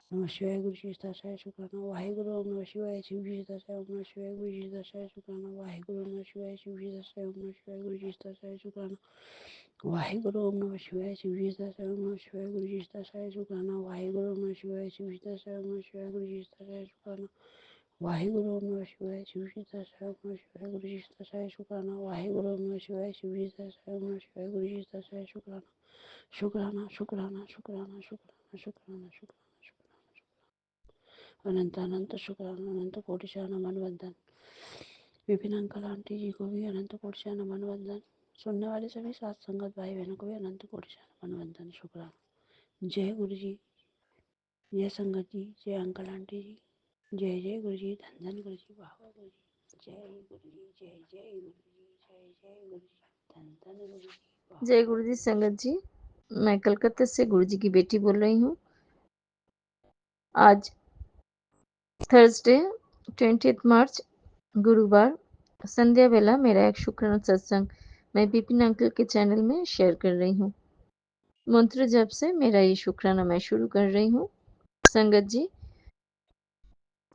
नमः शिवाय, गुरु जी दर्शाय शुक्राना। वाहेगुरु ओम नमः शिवाय, शिव जी दर्शाय ओम नमः शिवाय, गुरु जी दर्शाय शुक्राना। वाहेगुरु ओम नमः शिवाय, शिव जी दर्शाय ओम नमः शिवाय, गुरु जी दर्शाय शुक्राना। वाहेगुरु ओम नमः शिवाय, शिव जी दर्शाय ओम नमः शिवाय, गुरु जी दर्शाय शुक्राना। वाहेगुरु ओम नमः शिवाय, शिव जी दर्शाय ओम नमः शिवाय, गुरु जी दर्शाय शुक्राना। वाहेगुरु ओम नमः शिवाय, शिव जी दर्शाय ओम नमः शिवाय, गुरु जी दर्शाय शुक्राना। वाहेगुरु ओम नमः शिवाय, शिव जी दर्शाय ओम नमः शिवाय, गुरु जी दर्शाय शुक्राना। शुक्राना शुक्राना शुक्राना शुक्राना शुक्राना शुक्राना, अनंत अनंत शुक्राना, अनंत कोटि नमन वंदन। विपिन अंकल आंटी जी को भी अनंत कोटि से नमन वंदन। सुनने वाले सभी साथ संगत भाई बहनों को भी अनंत कोटि से नमन वंदन शुक्राना। जय गुरु जी, जय संगत जी, जय अंकल आंटी जी, जय जय गुरु जी, धन धन गुरु जी, वाह वाह गुरु जी, जय गुरु जी, जय जय गुरु जी, जय जय गुरु जी, धन धन गुरु जी, वाह जय वाह गुरु जी गुरु संगत जी, मैं कलकत्ता से गुरु जी की बेटी बोल रही हूँ। आज थर्सडे 20 मार्च गुरुवार संध्या बेला मेरा एक शुक्राना सत्संग मैं विपिन अंकल के चैनल में शेयर कर रही हूँ। मंत्र जप से मेरा ये शुक्राना मैं शुरू कर रही हूँ। संगत जी,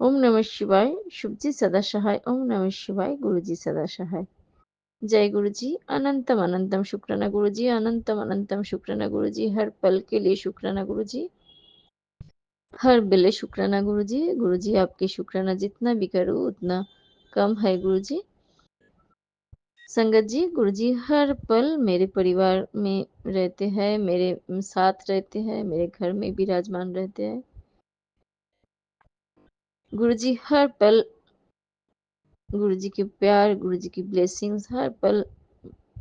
ओम नमः शिवाय, शुभ जी सदा सहाय, ओम नमः शिवाय, गुरु जी सदा सहाय। जय गुरु जी, अनंतम अनंतम शुक्राना गुरु जी, अनंतम अनंतम शुक्राना गुरु जी, हर पल के लिए शुक्राना गुरु जी, हर बेले शुक्राना गुरु जी। गुरु जी, आपकी शुक्राना जितना भी करूँ उतना कम है गुरु जी। संगत जी, गुरु जी हर पल मेरे परिवार में रहते हैं, मेरे साथ रहते हैं, मेरे घर में विराजमान रहते हैं। गुरु जी हर पल गुरु जी के प्यार, गुरु जी की ब्लेसिंग्स हर पल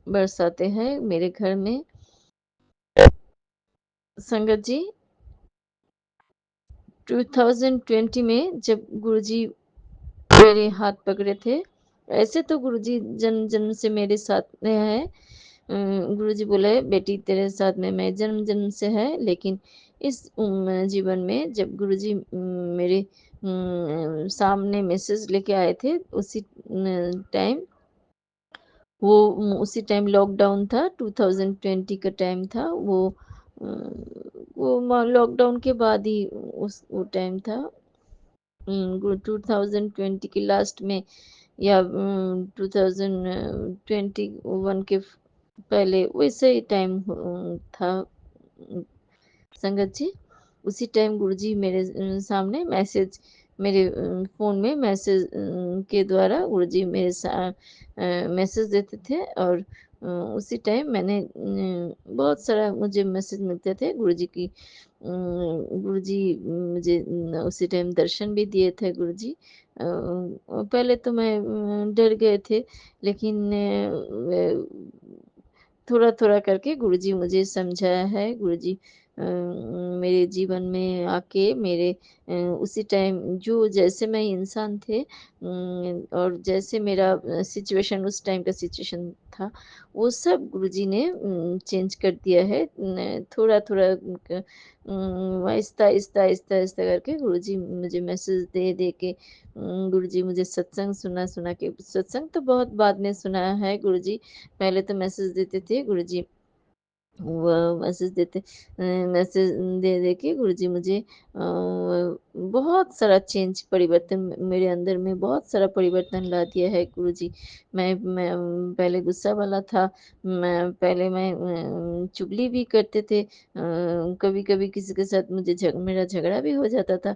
बरसाते हैं मेरे घर में। संगत जी, 2020 में जब गुरुजी मेरे हाथ पकड़े थे, ऐसे तो गुरुजी जन्म जन्म से मेरे साथ में है। गुरुजी बोले बेटी तेरे साथ में मैं जन्म जन्म से है, लेकिन इस जीवन में जब गुरुजी मेरे सामने मैसेज लेके आए थे, उसी टाइम वो उसी टाइम लॉकडाउन था, 2020 का टाइम था वो। वो लॉकडाउन के बाद ही उस वो टाइम था। 2020 के लास्ट में या 2021 के पहले वैसे ही टाइम था। संगत जी, उसी टाइम गुरुजी मेरे सामने मैसेज मेरे फ़ोन में मैसेज के द्वारा गुरुजी मेरे मैसेज देते थे, और उसी टाइम मैंने बहुत सारा मुझे मैसेज मिलते थे गुरुजी की। गुरुजी मुझे उसी टाइम दर्शन भी दिए थे गुरुजी। पहले तो मैं डर गए थे, लेकिन थोड़ा-थोड़ा करके गुरुजी मुझे समझाया है। गुरुजी मेरे जीवन में आके मेरे उसी टाइम जो जैसे मैं इंसान थे, और जैसे मेरा सिचुएशन उस टाइम का सिचुएशन था, वो सब गुरुजी ने चेंज कर दिया है। थोड़ा-थोड़ा आहिस्ता, आहिस्ता, आहिस्ता, आहिस्ता करके गुरुजी मुझे मैसेज दे दे के गुरुजी मुझे सत्संग सुना-सुना के, सत्संग तो बहुत बाद में सुना है गुरुजी। पहले तो मैसेज देते थे गुरुजी, वो मैसेज देते मैसेज दे दे के गुरुजी मुझे बहुत सारा चेंज परिवर्तन मेरे अंदर में बहुत सारा परिवर्तन ला दिया है गुरुजी। मैं पहले गुस्सा वाला था, मैं चुगली भी करते थे, कभी-कभी किसी के साथ मेरा झगड़ा भी हो जाता था।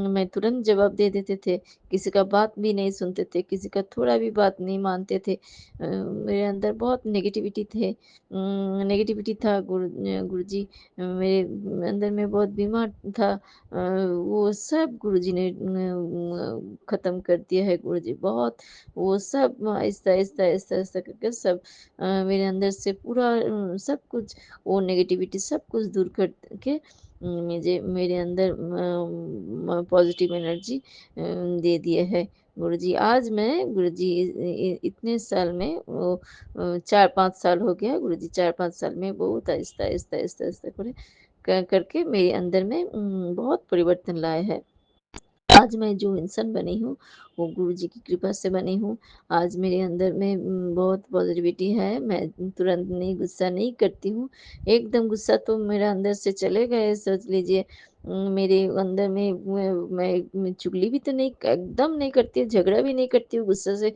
मैं तुरंत जवाब दे देते थे, किसी का बात भी नहीं सुनते थे, किसी का थोड़ा भी बात नहीं मानते थे। मेरे अंदर बहुत नेगेटिविटी थे, नेगेटिविटी था गुरुजी मेरे अंदर में बहुत बीमार था। वो सब गुरुजी ने ख़त्म कर दिया है गुरुजी। बहुत वो सब आहिस्ता, आहिस्ता, आहिस्ता, आहिस्ता करके सब मेरे अंदर से पूरा सब कुछ वो नेगेटिविटी सब कुछ दूर कर के मुझे मेरे अंदर पॉज़िटिव एनर्जी दे दिए है गुरुजी। आज मैं गुरुजी इतने साल में वो 4-5 साल हो गया गुरुजी, 4-5 साल में बहुत आहिस्ता, आहिस्ता, आहिस्ता, आहिस्ता करे करके मेरे अंदर में बहुत परिवर्तन लाए हैं। आज मैं जो इंसान बनी हूँ, वो गुरुजी की कृपा से बनी हूँ। आज मेरे अंदर में बहुत पॉज़िटिविटी है, मैं तुरंत नहीं गुस्सा नहीं करती हूँ। एकदम गुस्सा तो मेरा अंदर से चले गए, सोच लीजिए। मेरे अंदर में मैं चुगली भी तो नहीं एकदम नहीं करती हूँ, झगड़ा भी नहीं करती हूँ, गुस्से से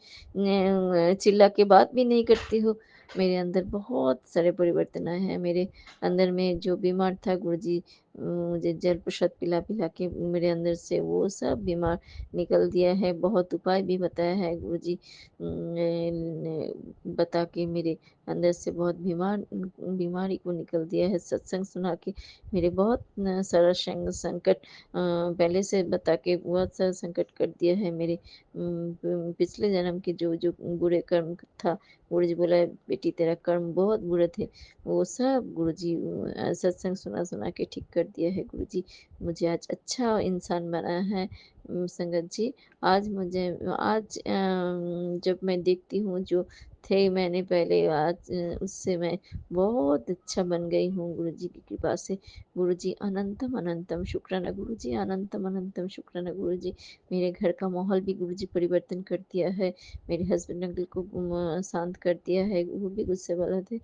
चिल्ला के बात भी नहीं करती हूँ। मेरे अंदर बहुत सारे परिवर्तन आए हैं। मेरे अंदर में जो बीमार था गुरुजी मुझे जल प्रसाद पिला-पिला के मेरे अंदर से वो सब बीमार निकल दिया है। बहुत उपाय भी बताया है गुरुजी ने बता के मेरे अंदर से बहुत बीमारी को निकल दिया है। सत्संग सुना के मेरे बहुत सारा संकट पहले से बता के बहुत सारा संकट कट दिया है मेरे पिछले जन्म के जो बुरे कर्म था। गुरुजी बोला है बेटी तेरा कर्म बहुत बुरे थे, वो सब गुरुजी सत्संग सुना के ठीक कर दिया है गुरुजी। मुझे आज अच्छा इंसान बनाया है संगत जी। आज जब मैं देखती हूँ जो थे मैंने पहले आज उससे मैं बहुत अच्छा बन गई हूँ गुरुजी की कृपा से। गुरुजी अनंतम अनंतम शुक्राना गुरुजी, अनंतम अनंतम शुक्राना गुरुजी। मेरे घर का माहौल भी गुरुजी परिवर्तन कर दिया है। मेरे हस्बैंड अंकल को शांत कर दिया है, वो भी गुस्से वाला थे।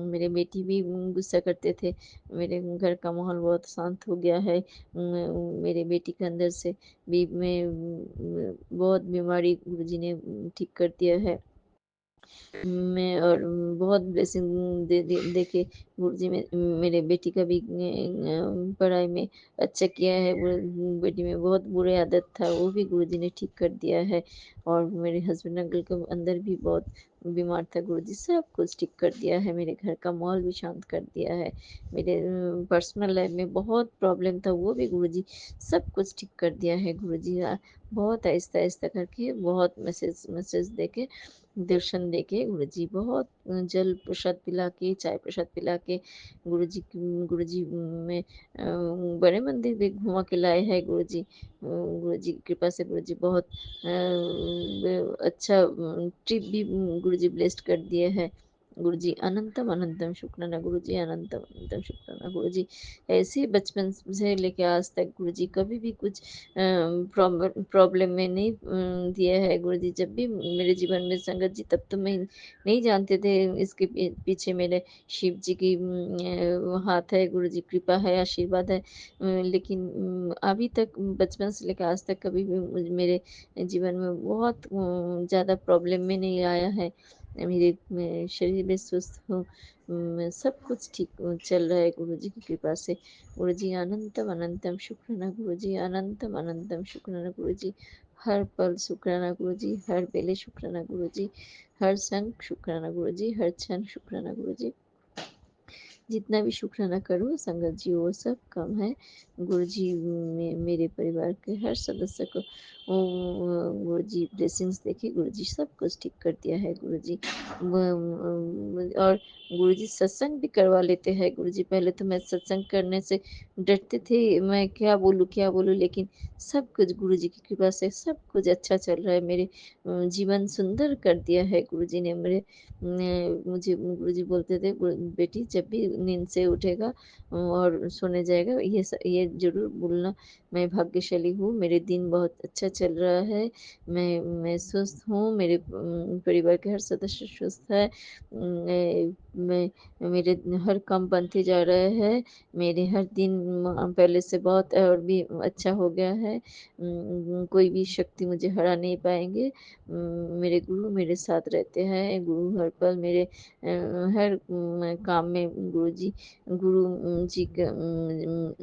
मेरे बेटी भी गुस्सा करते थे। मेरे घर का माहौल बहुत शांत हो गया है। मेरे बेटी के अंदर से भी में बहुत बीमारी गुरुजी ने ठीक कर दिया है। मैं और बहुत ब्लेसिंग दे के गुरुजी में मेरे बेटी का भी पढ़ाई में अच्छा किया है। वो बेटी में बहुत बुरे आदत था, वो भी गुरुजी ने ठीक कर दिया है। और मेरे हस्बैंड अंकल के अंदर भी बहुत बीमार था, गुरुजी सब कुछ ठीक कर दिया है। मेरे घर का माहौल भी शांत कर दिया है। मेरे पर्सनल लाइफ में बहुत प्रॉब्लम था, वो भी गुरुजी सब कुछ ठीक कर दिया है। गुरुजी बहुत आहिस्ता-आहिस्ता करके बहुत मैसेज देके दर्शन देके गुरुजी बहुत जल प्रसाद पिला के, चाय प्रसाद पिला के गुरुजी में बड़े मंदिर भी घुमा के लाए हैं गुरुजी। गुरुजी की कृपा से गुरुजी बहुत अच्छा ट्रिप भी गुरुजी ब्लेस्ड कर दिए हैं। गुरुजी अनंतम अनंतम शुक्राना गुरुजी, अनंतम अनंतम शुक्राना गुरुजी। ऐसे बचपन से लेके आज तक गुरुजी कभी भी कुछ प्रॉब्लम में नहीं दिया है गुरुजी। जब भी मेरे जीवन में संगत जी, तब तो मैं नहीं जानते थे इसके पीछे मेरे शिव जी की हाथ है, गुरुजी कृपा है, आशीर्वाद है। लेकिन अभी तक बचपन से लेकर आज तक कभी भी मेरे जीवन में बहुत ज़्यादा प्रॉब्लम में नहीं आया है। मैं शरीर में स्वस्थ हूँ। सब कुछ ठीक चल रहा है गुरुजी की कृपा से। गुरुजी अनंतम अनंतम शुक्राना गुरुजी, अनंतम अनंतम शुक्राना गुरुजी। हर पल शुक्राना गुरुजी, हर बेले शुक्राना गुरुजी, हर संग शुक्राना गुरुजी, हर क्षण शुक्राना गुरुजी। जितना भी शुक्राना करूँ संगत जी वो सब कम है। गुरुजी मेरे परिवार के हर सदस्य को गुरुजी ब्लेसिंग्स देके गुरुजी सब कुछ ठीक कर दिया है गुरुजी। और गुरुजी सत्संग भी करवा लेते हैं गुरुजी। पहले तो मैं सत्संग करने से डरते थे, मैं क्या बोलूँ, लेकिन सब कुछ गुरुजी की कृपा से सब कुछ अच्छा चल रहा है। मेरे जीवन सुंदर कर दिया है गुरुजी ने। मेरे मुझे गुरुजी बोलते थे बेटी जब भी नींद से उठेगा और सोने जाएगा ये ज़रूर बोलना मैं भाग्यशाली हूँ, मेरे दिन बहुत अच्छा चल रहा है, मैं स्वस्थ हूँ, मेरे परिवार के हर सदस्य स्वस्थ है। मैं मेरे हर काम बनते जा रहे हैं, मेरे हर दिन पहले से बहुत और भी अच्छा हो गया है। कोई भी शक्ति मुझे हरा नहीं पाएँगे। मेरे गुरु मेरे साथ रहते हैं, गुरु हर पल मेरे हर काम में गुरु जी का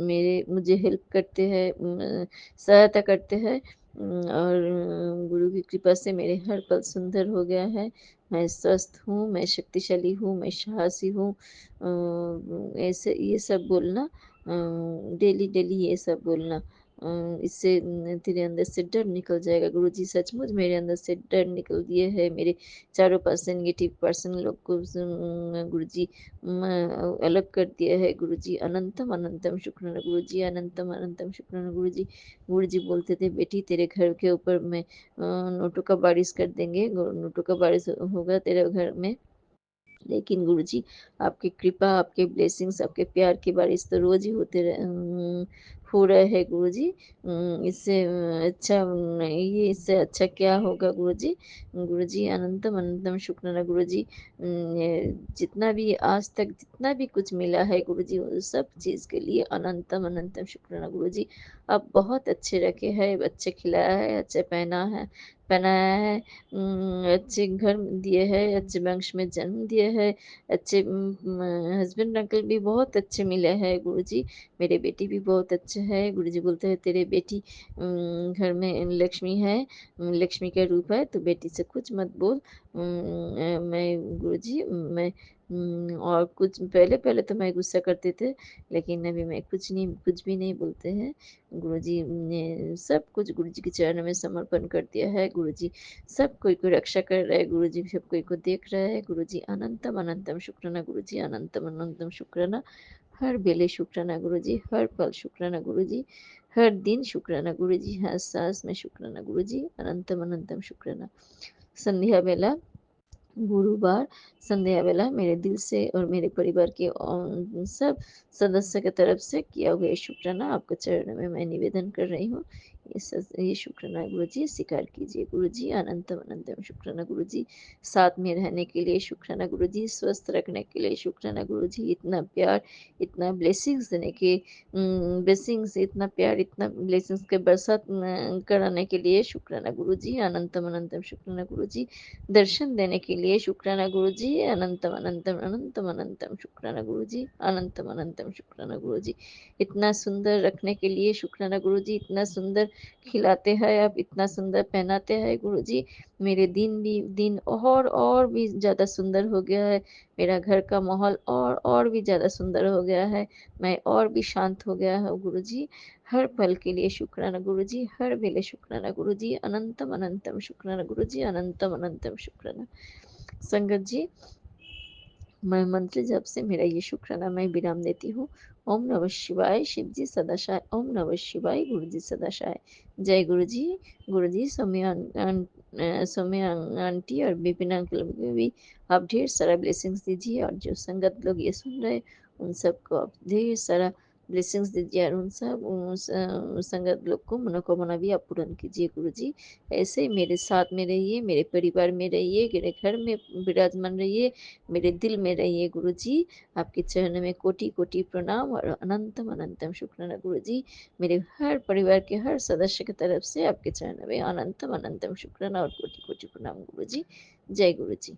मेरे मुझे हेल्प करते हैं, सहायता करते हैं। और गुरु की कृपा से मेरे हर पल सुंदर हो गया है। मैं स्वस्थ हूँ, मैं शक्तिशाली हूँ, मैं साहसी हूँ। ऐसे ये सब बोलना डेली ये सब बोलना इससे तेरे अंदर से डर निकल जाएगा। गुरुजी सचमुच मेरे अंदर से डर निकल दिए है। मेरे चारों पर्सन नेगेटिव पर्सन लोग को गुरुजी अलग कर दिया है गुरुजी। अनंतम अनंतम शुक्राना गुरुजी, अनंतम अनंतम शुक्राना गुरुजी। गुरुजी बोलते थे बेटी तेरे घर के ऊपर में नोटों का बारिश कर देंगे, नोटों का बारिश होगा तेरे घर में। लेकिन गुरुजी आपकी कृपा, आपके ब्लेसिंग्स, आपके प्यार की बारिश तो रोज़ ही हो रहा है गुरुजी। इससे अच्छा नहीं, ये इससे अच्छा क्या होगा गुरुजी? गुरुजी अनंतम अनंतम शुक्राना गुरुजी। जितना भी आज तक जितना भी कुछ मिला है गुरुजी, वो सब चीज़ के लिए अनंतम अनंतम शुक्राना गुरुजी। आप बहुत अच्छे रखे हैं, अच्छे खिलाया है, अच्छे पहना है, पहनाया है, अच्छे घर दिए है, अच्छे वंश में जन्म दिया है, अच्छे हस्बैंड अंकल भी बहुत अच्छे मिले हैं गुरुजी। मेरे बेटी भी बहुत अच्छे है। गुरुजी बोलते हैं तेरे बेटी घर में लक्ष्मी है, लक्ष्मी का रूप है, तो बेटी से कुछ मत बोल। मैं गुरुजी मैं और कुछ पहले तो मैं गुस्सा करते थे, लेकिन अभी मैं कुछ भी नहीं बोलते हैं। गुरुजी ने सब कुछ गुरुजी के चरणों में समर्पण कर दिया है। गुरुजी सब कोई को रक्षा कर रहा है, गुरुजी सब कोई को देख रहा है। गुरुजी अनंतम अनंतम शुक्राना, गुरुजी अनंतम अनंतम शुक्राना। हर बेले शुक्राना गुरुजी, हर पल शुक्राना गुरुजी, हर दिन शुक्राना गुरुजी, हर सांस में शुक्राना गुरुजी, अनंतम अनंतम शुक्राना। संध्या बेला गुरुवार संध्या बेला मेरे दिल से और मेरे परिवार के सब सदस्य की तरफ से किया हुआ ये शुक्राना आपके चरणों में मैं निवेदन कर रही हूँ। ये शुक्राना गुरुजी स्वीकार कीजिए। गुरुजी अनंतम अनंतम शुक्राना गुरुजी, साथ में रहने के लिए शुक्राना गुरुजी, स्वस्थ रखने के लिए शुक्राना गुरुजी, इतना प्यार, इतना ब्लेसिंग्स देने के ब्लेसिंग्स, इतना प्यार, इतना ब्लेसिंग्स के बरसात कराने के लिए शुक्राना गुरुजी, अनंतम अनंतम शुक्राना गुरुजी, दर्शन देने के लिए शुक्राना गुरुजी, अनंतम अनंतम अनंतम अनंतम शुक्राना गुरुजी, अनंतम अनंतम शुक्राना गुरुजी, इतना सुंदर रखने के लिए शुक्राना गुरुजी, इतना सुंदर खिलाते हैं आप, इतना सुंदर पहनाते हैं गुरुजी। मेरे दिन और भी ज़्यादा सुंदर हो गया है। मेरा घर का माहौल और भी ज़्यादा सुंदर हो गया है। मैं और भी शांत हो गया हूँ गुरुजी। हर पल के लिए शुक्राना गुरुजी, हर वेले शुक्राना गुरुजी, अनंतम अनंतम शुक्राना गुरुजी, अनंतम अनंतम शुक्राना। संगत जी, मैं मंत्र जप से मेरा ये शुक्राना मैं विराम देती हूँ। ओम नमः शिवाय, शिव जी सदाशाय। ओम नमः शिवाय, गुरु जी सदाशाय। जय गुरु जी। गुरु जी सौम्या आंटी और विपिन अंकल को भी आप ढेर सारा ब्लेसिंग्स दीजिए, और जो संगत लोग ये सुन रहे उन सबको आप ढेर सारा ब्लेसिंग्स दीजिए, और उन संगत लोग को मनोकामना भी आप पूर्ण कीजिए गुरु जी। ऐसे ही मेरे साथ में रहिए, मेरे परिवार में रहिए, मेरे घर में विराजमान रहिए, मेरे दिल में रहिए गुरुजी। आपके चरण में कोटि कोटि प्रणाम और अनंतम अनंतम शुक्राना गुरुजी। मेरे हर परिवार के हर सदस्य की तरफ से आपके चरण में अनंतम अनंतम शुक्राना और कोटि कोटि प्रणाम गुरुजी। जय गुरुजी।